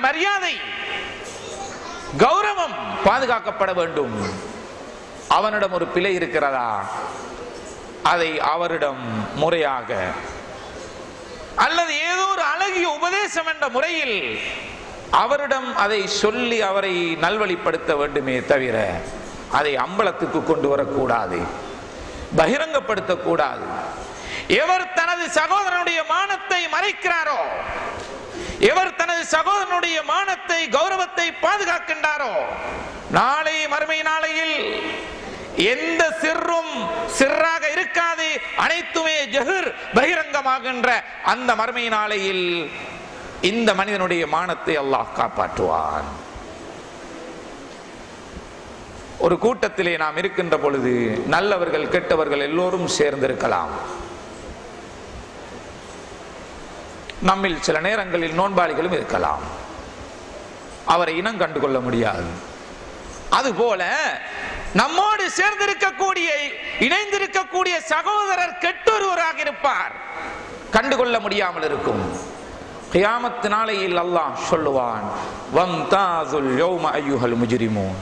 மரியாதை கௌரவம் பாதுகாக்கப்பட வேண்டும். அவனிடம் ஒரு பிழை இருக்கிறதா, அதை அவரிடம் முறையாக அல்லது ஏதோ ஒரு அழகிய உபதேசம் என்ற முறையில் அவரிடம் அதை சொல்லி அவரை நல்வழிப்படுத்த வேண்டுமே தவிர அதை அம்பலத்துக்கு கொண்டு வரக்கூடாது, பகிரங்கப்படுத்தக்கூடாது. எவர் தனது சகோதரனுடைய மானத்தை மறைக்கிறாரோ, எவர் தனது சகோதரனுடைய மானத்தை கௌரவத்தை பாதுகாக்கின்றாரோ, நாளை மறுமை நாளையில் எந்த சிறும் சிறாக இருக்காது, அனைத்துமே ஜஹர் பகிரங்கமாகின்ற அந்த மறுமை நாளையில் இந்த மனிதனுடைய மானத்தை அல்லாஹ் காப்பாற்றுவான். ஒரு கூட்டத்திலே நாம் இருக்கின்ற பொழுது நல்லவர்கள் கெட்டவர்கள் எல்லோரும் சேர்ந்திருக்கலாம். நம்மில் சில நேரங்களில் நோன்பாளிகளும் இருக்கலாம், அவரை இனம் கண்டுகொள்ள முடியாது. அதுபோல நம்மோடு சேர்ந்திருக்கக்கூடிய இணைந்திருக்கக்கூடிய சகோதரர் கெட்டொருவராக இருப்பார், கண்டுகொள்ள முடியாமல் இருக்கும். கியாமத் நாளையில் அல்லாஹ் சொல்லுவான், வம்தாசுல் யௌம அய்யுஹல் முஜ்ரிமூன்.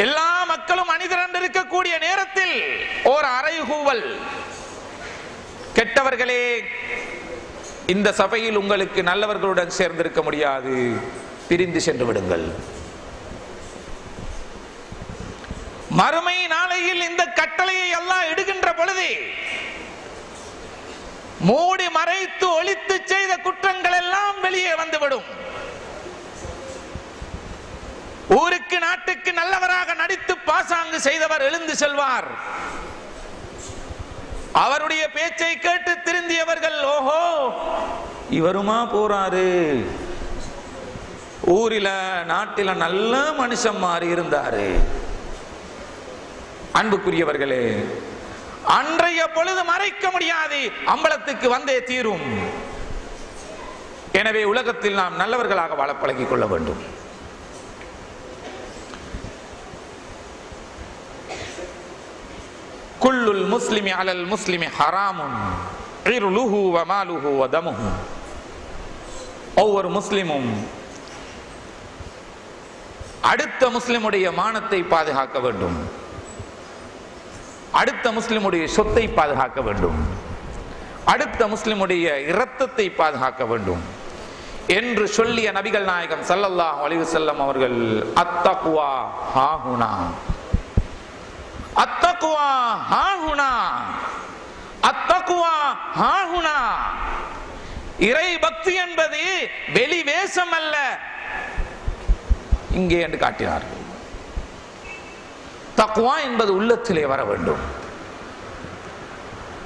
எல்லா மக்களும் அணிதிரண்டு இருக்கக்கூடிய நேரத்தில் ஓர் அறைகூவல், கெட்டவர்களே இந்த சபையில் உங்களுக்கு நல்லவர்களுடன் சேர்ந்திருக்க முடியாது, பிரிந்து சென்று விடுங்கள். மறுமை நாளையில் இந்த கட்டளையை அல்லாஹ் இடுகின்ற பொழுது மூடி மறைத்து ஒளித்து செய்த குற்றங்கள் எல்லாம் வெளியே வந்துவிடும். ஊருக்கு நாட்டுக்கு நல்லவராக நடித்து பாசாங்கு செய்தவர் எழுந்து செல்வார். அவருடைய பேச்சை கேட்டு திருந்தியவர்கள், ஓஹோ இவருமா போறாரு, ஊரில நாட்டில நல்ல மனுஷன் மாறி இருந்தாரு. அன்புக்குரியவர்களே, அன்றைய பொழுது மறைக்க முடியாது, அம்பலத்துக்கு வந்தே தீரும். எனவே உலகத்தில் நாம் நல்லவர்களாக வாழ பழகிக் கொள்ள வேண்டும். குல்லுல் முஸ்லிமி அலல் முஸ்லிமி ஹராமுன் இர்லுஹு வ மாலுஹு வ தமுஹு. ஒவ்வொரு முஸ்லிமும் அடுத்த முஸ்லிமுடைய மானத்தை பாதுகாக்க வேண்டும், அடுத்த முஸ்லிமுடைய சொத்தை பாதுகாக்க வேண்டும், அடுத்த முஸ்லிமுடைய இரத்தத்தை பாதுகாக்க வேண்டும் என்று சொல்லிய நபிகள் நாயகம் ஸல்லல்லாஹு அலைஹி வஸல்லம் அவர்கள் அத்தக்வா ஹாஹுனா, அத்தக்வா ஹாஹுனா, அத்தக்வா ஹாஹுனா. இறை பக்தி என்பது வெளி வேஷம் அல்ல, இங்கே என்று காட்டினார்கள். தக்வா என்பது உள்ளத்திலே வர வேண்டும்.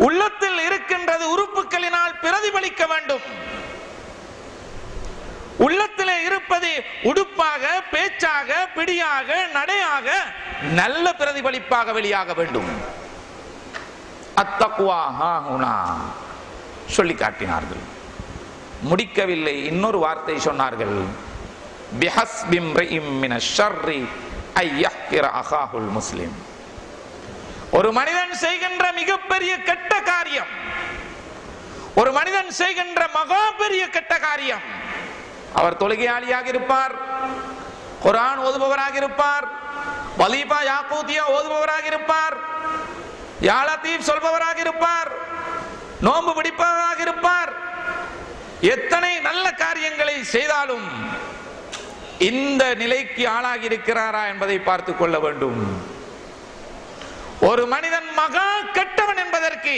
உள்ளத்தில் இருக்கின்றது உறுப்புகளினால் பிரதிபலிக்க வேண்டும். உள்ளத்திலே இருப்பது உடுப்பாக, பேச்சாக, பிடியாக, நடையாக நல்ல பிரதிபலிப்பாக வெளியாக வேண்டும். அத்தக்வா ஹாஹுனா சொல்லி காட்டினார்கள். முடிக்கவில்லை, இன்னொரு வார்த்தை சொன்னார்கள், பிஹஸ்பி இம்ரிஇம் மினஷ் ஷர்ரி ஐயஹ்கிர அகாஹுல் முஸ்லிம். ஒரு மனிதன் செய்கின்ற மிகப்பெரிய கெட்ட காரியம், ஒரு மனிதன் செய்கின்ற மகா பெரிய கெட்ட காரியம், அவர் தொழுகையாளியாக இருப்பார், குர்ஆன் ஓதுபவராக இருப்பார், வலீஃபா யாக்கூத்தியா ஓதுபவராக இருப்பார், யா லத்தீப் சொல்பவராக இருப்பார், நோன்பு பிடிப்பவராக இருப்பார், எத்தனை நல்ல காரியங்களை செய்தாலும் இந்த நிலைக்கு ஆளாகி இருக்கிறாரா என்பதை பார்த்துக் கொள்ள வேண்டும். ஒரு மனிதன் மகா கெட்டவன் என்பதற்கு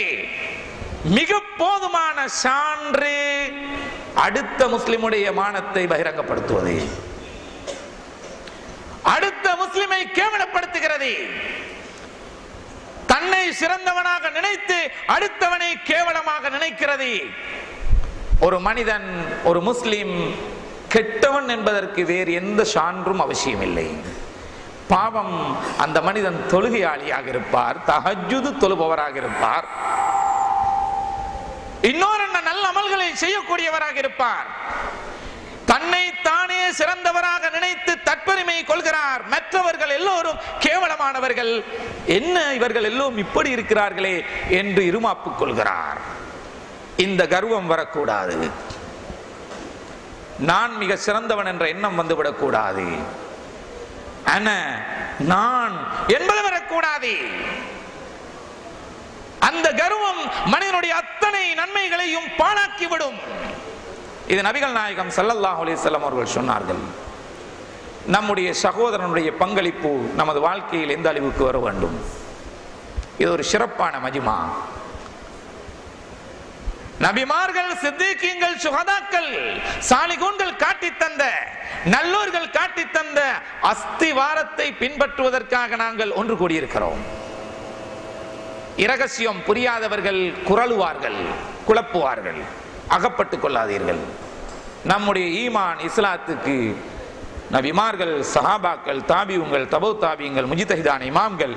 மிக போதுமான சான்று அடுத்த முஸ்லிமுடைய மானத்தை பகிரங்கப்படுத்துவது, அடுத்த முஸ்லிமை கேவலப்படுத்துகிறது. தன்னை சிறந்தவனாக நினைத்து அடுத்தவனை கேவலமாக நினைக்கிறது. ஒரு மனிதன், ஒரு முஸ்லிம் கெட்டவன் என்பதற்கு வேறு எந்த சான்றும் அவசியம் இல்லை. பாவம், அந்த மனிதன் தொழுகையாளியாக இருப்பார், தஹஜ்ஜுத் தொழுபவராக இருப்பார், இன்னொரு நல்ல அமல்களை செய்யக்கூடியவராக இருப்பார், தன்னை தானே சிறந்தவராக நினைத்து தற்பெருமை கொள்கிறார். மற்றவர்கள் எல்லோரும் கேவலமானவர்கள், என்ன இவர்கள் எல்லோரும் இப்படி இருக்கிறார்களே என்று இருமாப்பு கொள்கிறார். இந்த கர்வம் வரக்கூடாது. நான் மிக சிறந்தவன் என்ற எண்ணம் வந்துவிடக் கூடாது. நான் என்பது வரக்கூடாது. அந்த கர்வம் மனிதனுடைய அத்தனை நன்மைகளையும் பாழாக்கிவிடும். இது நபிகள் நாயகம் ஸல்லல்லாஹு அலைஹி வஸல்லம் அவர்கள் சொன்னார்கள். நம்முடைய சகோதரனுடைய பங்களிப்பு நமது வாழ்க்கையில் எந்த அளவுக்கு வர வேண்டும்? இது ஒரு சிறப்பான மஜ்மா. நபிமார்கள், சித்திகீன்கள், சுஹதாக்கள், சாலிகூன்கள் காட்டி தந்த, நல்லோர்கள் காட்டி தந்த அஸ்திவாரத்தை பின்பற்றுவதற்காக நாங்கள் ஒன்று கூடியிருக்கிறோம். இரகசியம் புரியாதவர்கள் குரலுவார்கள், குழப்புவார்கள். அகப்பட்டுக் கொள்ளாதீர்கள். நம்முடைய ஈமான் இஸ்லாத்துக்கு நபிமார்கள், சஹாபாக்கள், தாபியுங்கள், தபு தாபியுங்கள், முஜ்தஹிதான இமாம்கள்,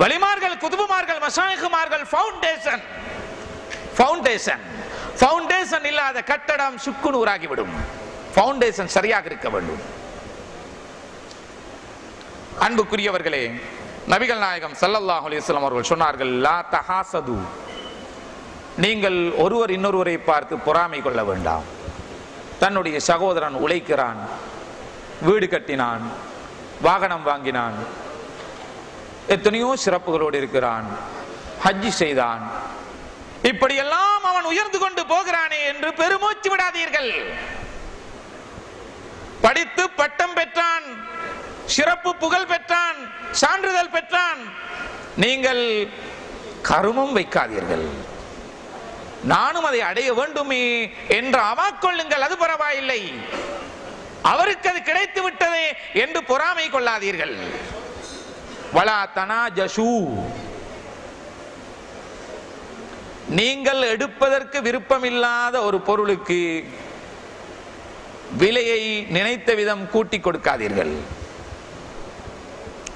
வலிமார்கள், குதுபுமார்கள், மஷாயிகுமார்கள் ஃபவுண்டேஷன். ஃபவுண்டேஷன் இல்லாத கட்டடம் சுக்குநூறாகிவிடும். ஃபவுண்டேஷன் சரியாக இருக்க வேண்டும். அன்புக்குரியவர்களே, நபிகள் நாயகம் ஸல்லல்லாஹு அலைஹி வஸல்லம் அவர்கள் சொன்னார்கள், லா தஹாசது, நீங்கள் ஒருவர் இன்னொருவரை பார்த்து பொறாமை கொள்ள வேண்டாம். தன்னுடைய சகோதரன் உழைக்கிறான், வீடு கட்டினான், வாகனம் வாங்கினான், எத்தனையோ சிறப்புகளோடு இருக்கிறான், ஹஜ் செய்தான், இப்படியெல்லாம் அவன் உயர்ந்து கொண்டு போகிறானே என்று பெருமூச்சு விடாதீர்கள். படித்து பட்டம் பெற்றான், சிறப்பு புகழ் பெற்றான், சான்றிதழ் பெற்றான், நீங்கள் கருமம் வைக்காதீர்கள். நானும் அதை அடைய வேண்டுமே என்று அவாக்கொள்ளுங்கள், அது பரவாயில்லை. அவருக்கு அது கிடைத்து விட்டதே என்று பொறாமை கொள்ளாதீர்கள். வலா தனாஜஷு, நீங்கள் எடுப்பதற்கு விருப்பமில்லாத ஒரு பொருளுக்கு விலையை நினைத்த விதம் கூட்டி கொடுக்காதீர்கள்.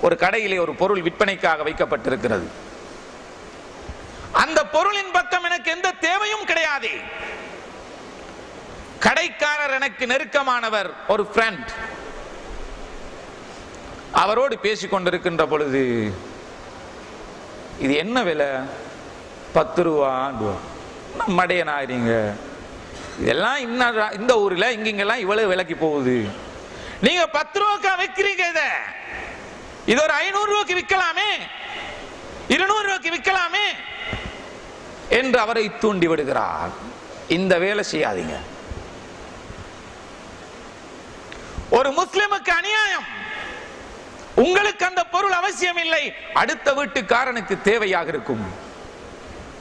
ஒரு கடையிலே ஒரு பொருள் விற்பனைக்காக வைக்கப்பட்டிருக்கிறது. அந்த பொருளின் பக்கம் எனக்கு எந்த தேவையும் கிடையாது. கடைக்காரர் எனக்கு நெருக்கமானவர், ஒரு ஃப்ரெண்ட். அவரோடு பேசிக் கொண்டிருக்கின்ற பொழுது, இது என்ன விலை? 10 ரூபா. மடையனாகிறீங்க, இதெல்லாம் இந்த ஊர்ல இங்கெல்லாம் இவ்வளவு விலைக்கு போகுது. நீங்க 10 ரூபாய்க்கா விற்கிறீங்க? இது ஒரு 500 ரூபாய்க்கு விற்கலாமே, 200 ரூபாய்க்கு விற்கலாமே என்று அவரை தூண்டி விடுகிறார். இந்த வேலை செய்யாதீங்க. ஒரு முஸ்லிமுக்கு அநியாயம். உங்களுக்கு அந்த பொருள் அவசியம் இல்லை, அடுத்த வீட்டுக்காரனுக்கு தேவையாக இருக்கும்,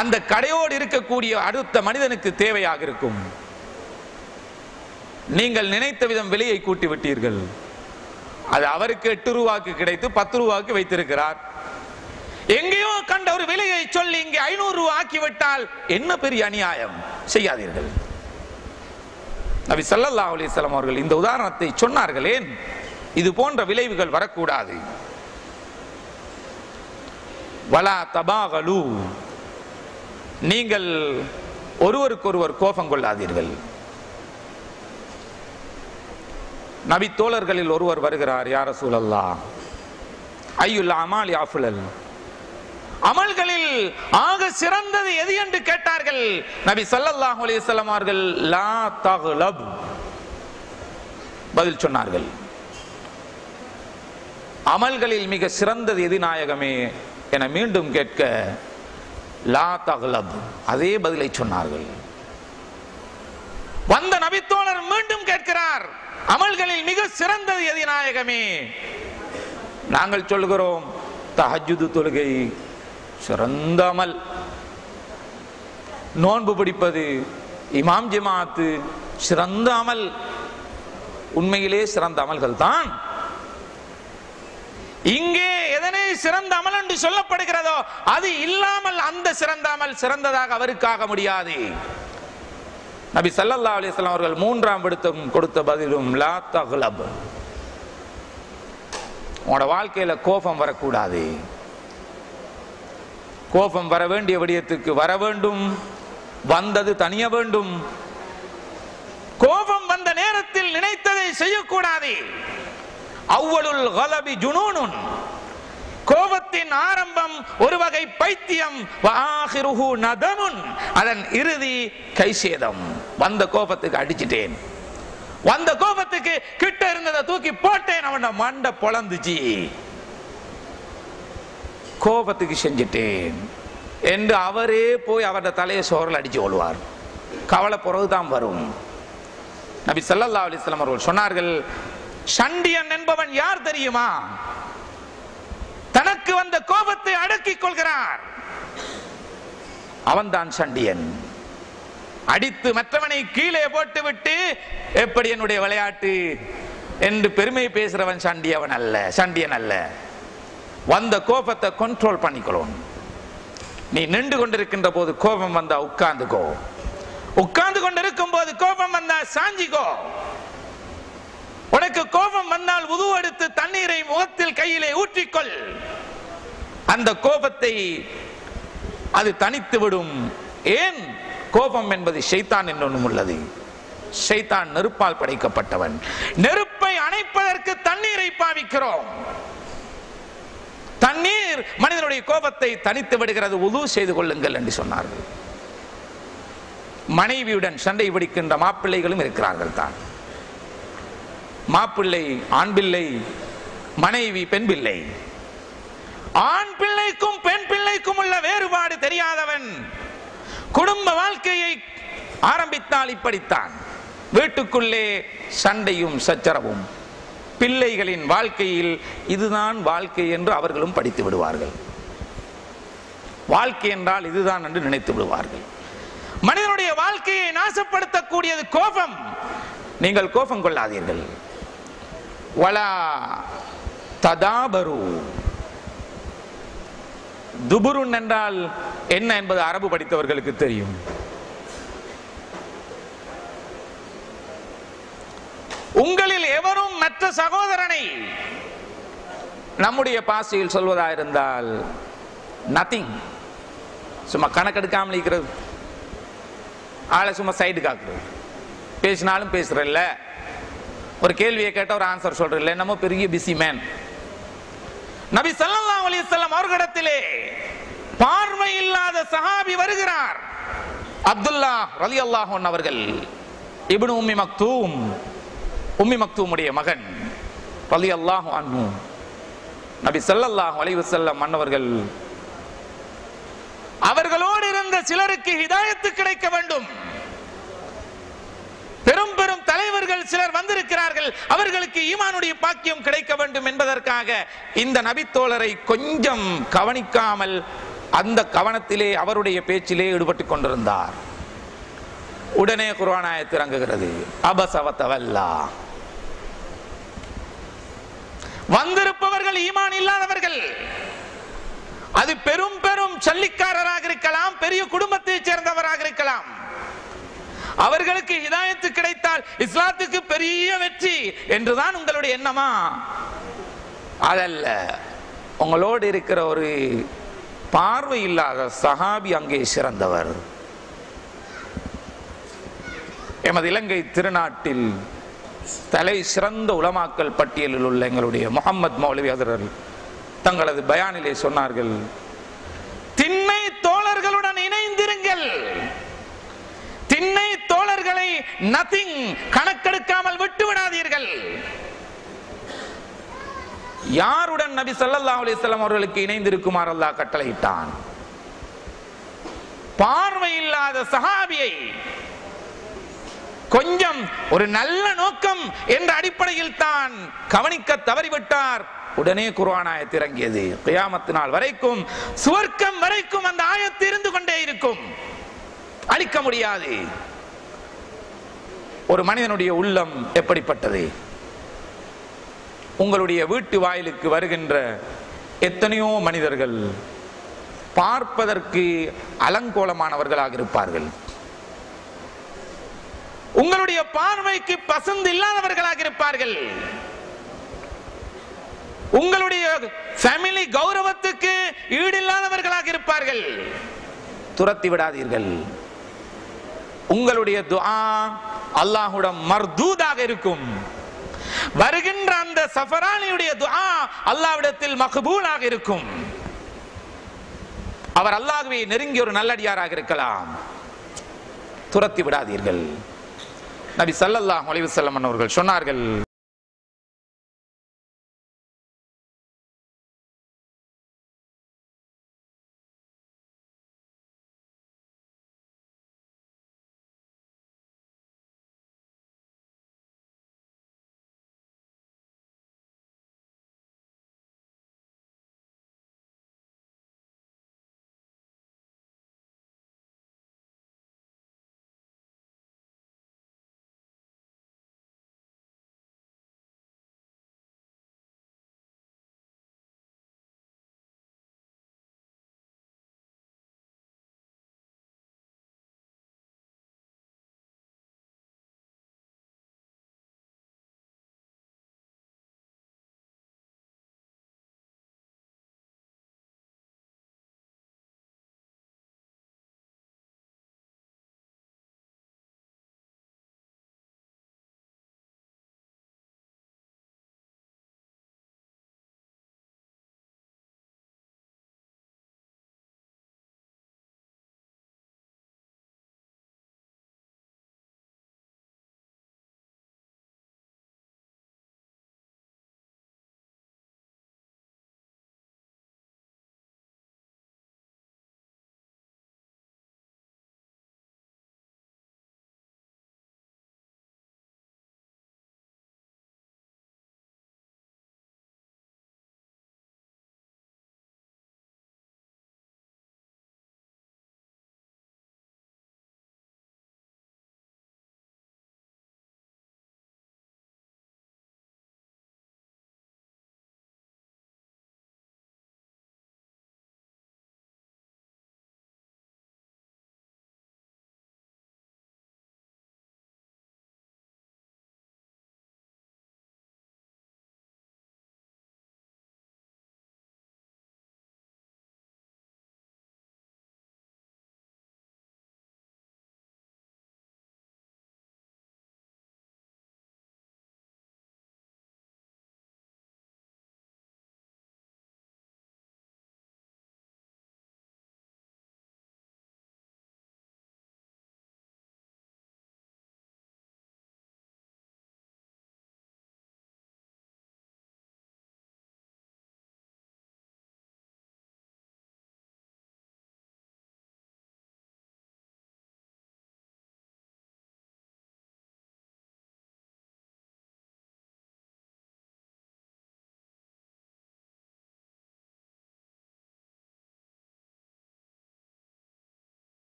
அந்த கடையோடு இருக்கக்கூடிய அடுத்த மனிதனுக்கு தேவையாக இருக்கும். நீங்கள் நினைத்த விதம் விலையை கூட்டி விட்டீர்கள். அது அவருக்கு 8 ரூபாய்க்கு கிடைத்து 10 ரூபாய்க்கு வைத்திருக்கிறார். எங்கேயோ கண்ட ஒரு விலையை சொல்லி இங்கே 500 ரூபாய் ஆக்கிவிட்டால் என்ன பெரிய அநியாயம்? செய்யாதீர்கள். நபி ஸல்லல்லாஹு அலைஹி வஸல்லம் அவர்கள் இந்த உதாரணத்தை சொன்னார்கள். ஏன் இது போன்ற விளைவுகள் வரக்கூடாது? வலா தபாகலு, நீங்கள் ஒருவருக்கொருவர் கோபம் கொள்ளாதீர்கள். நபி தோழர்களில் ஒருவர் வருகிறார், யா ரசூலல்லாஹ், ஐயுல் அமாலி அஃலல், அமல்களில் ஆக சிறந்தது எது என்று கேட்டார்கள். நபி ஸல்லல்லாஹு அலைஹி வஸல்லம் அவர்கள் லா தக்லப் பதில் சொன்னார்கள். அமல்களில் மிக சிறந்தது எது நாயகமே என மீண்டும் கேட்க, லா தக்லப், அதே பதிலை சொன்னார்கள். வந்த நபித்தோழர் மீண்டும் கேட்கிறார், அமல்களில் மிக சிறந்தது எது நாயகமே? நாங்கள் சொல்கிறோம், தஹஜ்ஜுது தொழுகை சிறந்த அமல், நோன்பு பிடிப்பது, இமாம் ஜமாத்து சிறந்த அமல். உண்மையிலே சிறந்த அமல்கள் தான். இங்கே எதனை சிறந்த அமல் என்று சொல்லப்படுகிறதோ அது இல்லாமல் அந்த சிறந்த அமல் சிறந்ததாக அவருக்காக முடியாது. நபி ஸல்லல்லாஹு அலைஹி வஸல்லம் அவர்கள் 3ஆம் விடுத்தம் கொடுத்த பதிலும் லா தக்லப், உங்களோட வாழ்க்கையில கோபம் வரக்கூடாது. கோபம் வர வேண்டிய விடயத்துக்கு வர வேண்டும், வந்தது தனிய வேண்டும். கோபம் வந்த நேரத்தில் நினைத்ததை செய்யக்கூடாது. அவ்வலுல் கலபி ஜுனூனுன், கோபத்தின் ஆரம்பம் ஒரு வகை பைத்தியம், வஆகிருஹு நதமுன், அதன் இறுதி கைசேதம். வந்த கோபத்துக்கு அடிச்சிட்டேன், வந்த கோபத்துக்கு கிட்ட இருந்ததை தூக்கி போட்டேன், அவன் மண்டை பொளந்துச்சு. கோபத்துக்கு செஞ்சிட்டேன் என்று அவரே போய் அவருடைய தலையை சோறில் அடிச்சு கொள்வார். கவலை பிறகுதான் வரும். நபி ஸல்லல்லாஹு அலைஹி வஸல்லம் அவர்கள் சொன்னார்கள், சண்டியன் என்பவன் யார் தெரியுமா? தனக்கு வந்த கோபத்தை அடக்கிக் கொள்கிறார், அவன்தான் சண்டியன். அடித்து மற்றவனை கீழே போட்டு விட்டு எப்படி என்னுடைய விளையாட்டு என்று பெருமை பேசுறவன் சண்டியன் அல்ல. வந்த கோபத்தை கண்ட்ரோல் பண்ணிக்கொள்ளும். நீ நின்று கொண்டிருக்கின்ற போது கோபம் வந்தா உட்கார்ந்துக்கோ, உட்கார்ந்து கொண்டிருக்கும் போது கோபம் வந்தா சாஞ்சிக்கோ. உனக்கு கோபம் வந்தால் வுது எடுத்து தண்ணீரை முகத்தில் கையிலே ஊற்றிக்கொள். அந்த கோபத்தை அது தனித்து விடும். ஏன்? கோபம் என்பது ஷைத்தான் என்னொன்றும் உள்ளது. ஷைத்தான் நெருப்பால் படைக்கப்பட்டவன். நெருப்பை அணைப்பதற்கு தண்ணீரை பாவிக்கிறோம். தண்ணீர் மனிதனுடைய கோபத்தை தனித்து விடுகிறது. வுது செய்து கொள்ளுங்கள் என்று சொன்னார்கள். மனைவியுடன் சண்டை பிடிக்கின்ற மாப்பிள்ளைகளும் இருக்கிறார்கள் தான். மாப்பிள்ளை ஆண் பிள்ளை, மனைவி பெண் பிள்ளை. ஆண் பிள்ளைக்கும் பெண் பிள்ளைக்கும் உள்ள வேறுபாடு தெரியாதவன் குடும்ப வாழ்க்கையை ஆரம்பித்தால் இப்படித்தான். வீட்டுக்குள்ளே சண்டையும் சச்சரவும். பிள்ளைகளின் வாழ்க்கையில் இதுதான் வாழ்க்கை என்று அவர்களும் படித்து விடுவார்கள். வாழ்க்கை என்றால் இதுதான் என்று நினைத்து விடுவார்கள். மனிதனுடைய வாழ்க்கையை நாசப்படுத்தக்கூடியது கோபம். நீங்கள் கோபம் கொள்ளாதீர்கள். வலா ததாபரு. துபுருன் என்றால் என்ன என்பது அரபு படித்தவர்களுக்கு தெரியும். உங்களில் எவரும் மற்ற சகோதரனை, நம்முடைய பாஷையில் சொல்வதாயிருந்தால் நத்திங், சும்மா கணக்கெடுக்காமல் இருக்கிறது, ஆளை சும்மா சைடு காக்குறது. பேசினாலும் பேசுறல்ல, ஒரு கேள்வியை கேட்ட ஒரு ஆன்சர் சொல்றதில்ல, என்னமோ பெரிய பிஸி மேன். நபி ஸல்லல்லாஹு அலைஹி வஸல்லம் அவர்களிடத்திலே பார்வை இல்லாத சஹாபி வருகிறார். அப்துல்லா ரலியல்லாஹு அன்ஹு அவர்கள், இப்னு உம்மி மக்தூம், உம்மி மக்தூமுடைய மகன் ரலியல்லாஹு அன்ஹு. நபி ஸல்லல்லாஹு அலைஹி வஸல்லம் அன்னவர்கள் அவர்களோடு இருந்த சிலருக்கு ஹிதாயத்து கிடைக்க வேண்டும். பெரும் பெரும் தலைவர்கள் சிலர் வந்திருக்கிறார்கள், அவர்களுக்கு ஈமானுடைய பாக்கியம் கிடைக்க வேண்டும் என்பதற்காக இந்த நபித்தோழரை கொஞ்சம் கவனிக்காமல் அந்த கவனத்திலே அவருடைய பேச்சிலே ஈடுபட்டுக் கொண்டிருந்தார். உடனே குர்ஆன் ஆயத்து இறங்குகிறது. அபஸ வ தவல்லா. வந்திருப்பவர்கள் ஈமான் இல்லாதவர்கள். அது பெரும் பெரும் சல்லிக்காரராக இருக்கலாம், பெரிய குடும்பத்தைச் சேர்ந்தவராக இருக்கலாம். அவர்களுக்கு ஹிதாயத்து கிடைத்தால் இஸ்லாத்துக்கு பெரிய வெற்றி என்றுதான் உங்களுடைய எண்ணமா? அதல்ல. உங்களோடு இருக்கிற ஒரு பார்வை இல்லாத சஹாபி அங்கே சிறந்தவர். எமது இலங்கை திருநாட்டில் தலை சிறந்த உலமாக்கல் பட்டியலில் உள்ள எங்களுடைய முஹம்மது மௌலவி ஹதரத் தங்களது பயானிலே சொன்னார்கள், திண்ணை தோழர்களுடன் இணைந்திருங்கள். திண்ணை தோழர்களை நதிங் கணக்கெடுக்காமல் விட்டு விடாதீர்கள். யாருடன் நபி ஸல்லல்லாஹு அலைஹி வஸல்லம் அவர்களுக்கு இணைந்திருக்குமாறு அல்லாஹ் கட்டளையிட்டான்? பார்வை இல்லாத சஹாபியை கொஞ்சம் ஒரு நல்ல நோக்கம் என்ற அடிப்படையில் தான் கவனிக்க தவறிவிட்டார். உடனே குர்ஆன் ஆயத்து இறங்கியது. கியாமத் நாள் வரைக்கும், சுவர்க்கம் வரைக்கும் அந்த ஆயத்து இருந்து கொண்டே இருக்கும், அழிக்க முடியாது. ஒரு மனிதனுடைய உள்ளம் எப்படிப்பட்டது? உங்களுடைய வீட்டு வாயிலுக்கு வருகின்ற எத்தனையோ மனிதர்கள் பார்ப்பதற்கு அலங்கோலமானவர்களாக இருப்பார்கள். உங்களுடைய பார்வைக்கு பசந்து இல்லாதவர்களாக இருப்பார்கள். உங்களுடைய ஃபேமிலி கௌரவத்துக்கு ஈடில்லாதவர்களாக இருப்பார்கள். துரத்தி விடாதீர்கள். உங்களுடைய துஆ அல்லாஹ்வுடன் மர்தூதாக இருக்கும். வருகின்ற அந்த சஃபரானியுடைய துஆ அல்லாஹ்விடத்தில் மக்பூலாக இருக்கும். அவர் அல்லாஹ்வை நெருங்கிய ஒரு நல்லடியாராக இருக்கலாம். துரத்தி விடாதீர்கள். நபி ஸல்லல்லாஹு அலைஹி வஸல்லம் அவர்கள் சொன்னார்கள்,